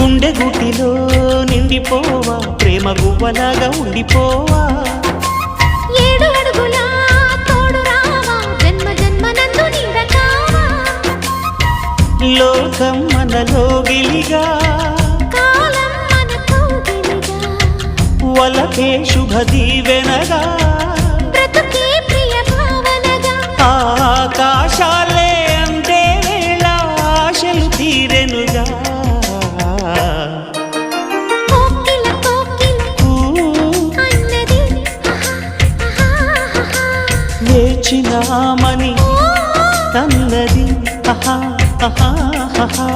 గుండె గుటిలో నిండిపోవా ప్రేమ గువ్వలాగా ఉండిపోవా 7 అడుగుల తోడు రావా జన్మ జన్మనందు నీడ కావా లోకం మనలో గిలిగా కాలం మనతో గిలిగా వలకే శుభ దీవెనగా బ్రతుకే ప్రియ భావనగా ఆకాశాలే అందే వేళ ఆశలు తీరెనుగా కోకిల కోకిల అన్నది వేచినామని తన్నది ఆహా ఆహా ఆహా